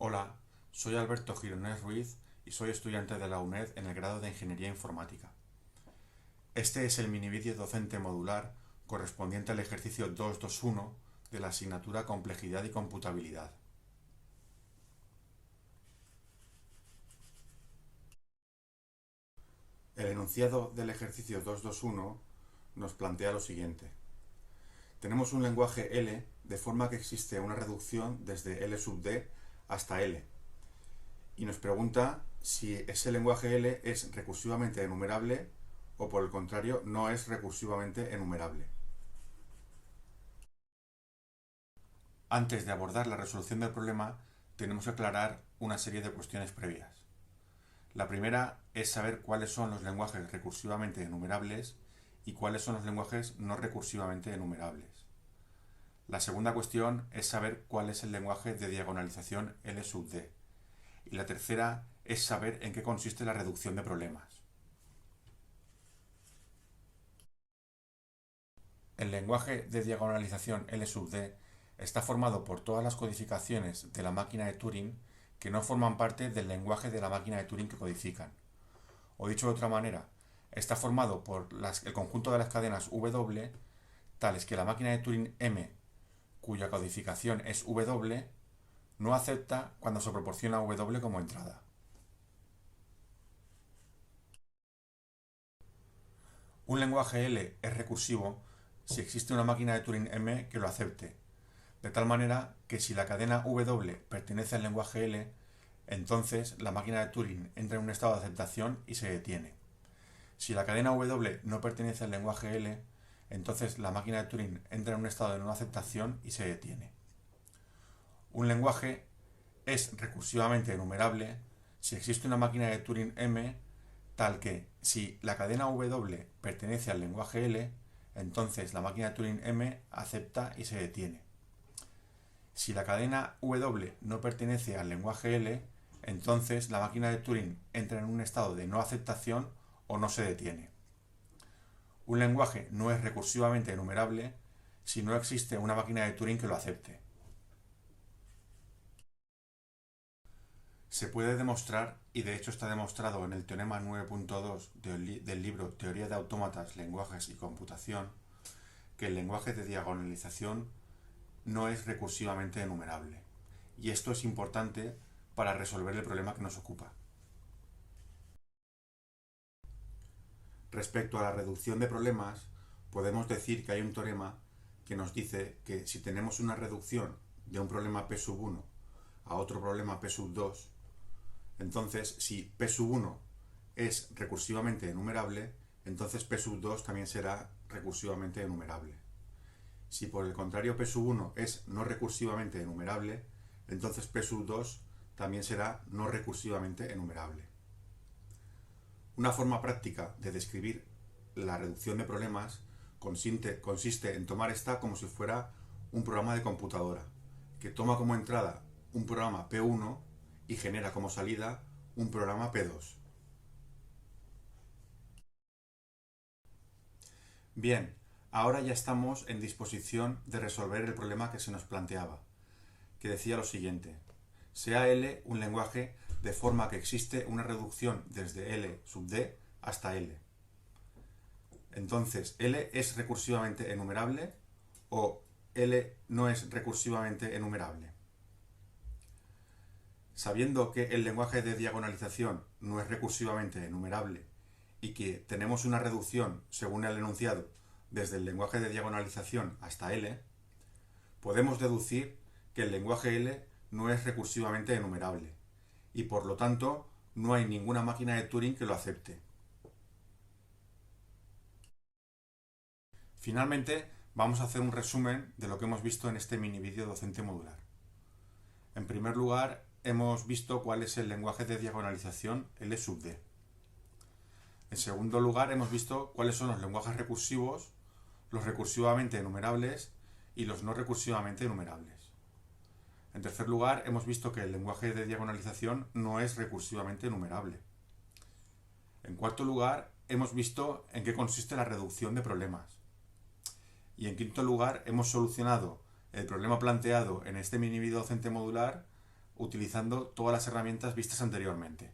Hola, soy Alberto Gironés Ruiz y soy estudiante de la UNED en el grado de Ingeniería Informática. Este es el minivídeo docente modular correspondiente al ejercicio 221 de la asignatura Complejidad y Computabilidad. El enunciado del ejercicio 221 nos plantea lo siguiente. Tenemos un lenguaje L de forma que existe una reducción desde L sub d hasta L y nos pregunta si ese lenguaje L es recursivamente enumerable o por el contrario no es recursivamente enumerable. Antes de abordar la resolución del problema, tenemos que aclarar una serie de cuestiones previas. La primera es saber cuáles son los lenguajes recursivamente enumerables y cuáles son los lenguajes no recursivamente enumerables. La segunda cuestión es saber cuál es el lenguaje de diagonalización L sub d. Y la tercera es saber en qué consiste la reducción de problemas. El lenguaje de diagonalización L sub d está formado por todas las codificaciones de la máquina de Turing que no forman parte del lenguaje de la máquina de Turing que codifican. O dicho de otra manera, está formado por el conjunto de las cadenas W, tales que la máquina de Turing M, cuya codificación es W, no acepta cuando se proporciona W como entrada. Un lenguaje L es recursivo si existe una máquina de Turing M que lo acepte, de tal manera que si la cadena W pertenece al lenguaje L, entonces la máquina de Turing entra en un estado de aceptación y se detiene. Si la cadena W no pertenece al lenguaje L, entonces la máquina de Turing entra en un estado de no aceptación y se detiene. Un lenguaje es recursivamente enumerable si existe una máquina de Turing M tal que si la cadena W pertenece al lenguaje L, entonces la máquina de Turing M acepta y se detiene. Si la cadena W no pertenece al lenguaje L, entonces la máquina de Turing entra en un estado de no aceptación o no se detiene. Un lenguaje no es recursivamente enumerable si no existe una máquina de Turing que lo acepte. Se puede demostrar, y de hecho está demostrado en el teorema 9.2 del libro Teoría de autómatas, lenguajes y computación, que el lenguaje de diagonalización no es recursivamente enumerable. Y esto es importante para resolver el problema que nos ocupa. Respecto a la reducción de problemas, podemos decir que hay un teorema que nos dice que si tenemos una reducción de un problema P sub 1 a otro problema P sub 2, entonces si P sub 1 es recursivamente enumerable, entonces P sub 2 también será recursivamente enumerable. Si por el contrario P sub 1 es no recursivamente enumerable, entonces P sub 2 también será no recursivamente enumerable. Una forma práctica de describir la reducción de problemas consiste en tomar esta como si fuera un programa de computadora, que toma como entrada un programa P1 y genera como salida un programa P2. Bien, ahora ya estamos en disposición de resolver el problema que se nos planteaba, que decía lo siguiente. Sea L un lenguaje de forma que existe una reducción desde L sub d hasta L. Entonces, ¿L es recursivamente enumerable o L no es recursivamente enumerable? Sabiendo que el lenguaje de diagonalización no es recursivamente enumerable y que tenemos una reducción, según el enunciado, desde el lenguaje de diagonalización hasta L, podemos deducir que el lenguaje L no es recursivamente enumerable y por lo tanto no hay ninguna máquina de Turing que lo acepte. Finalmente, vamos a hacer un resumen de lo que hemos visto en este mini vídeo docente modular. En primer lugar, hemos visto cuál es el lenguaje de diagonalización L sub d. En segundo lugar, hemos visto cuáles son los lenguajes recursivos, los recursivamente enumerables y los no recursivamente enumerables. En tercer lugar, hemos visto que el lenguaje de diagonalización no es recursivamente enumerable. En cuarto lugar, hemos visto en qué consiste la reducción de problemas. Y en quinto lugar, hemos solucionado el problema planteado en este mini vídeo docente modular utilizando todas las herramientas vistas anteriormente.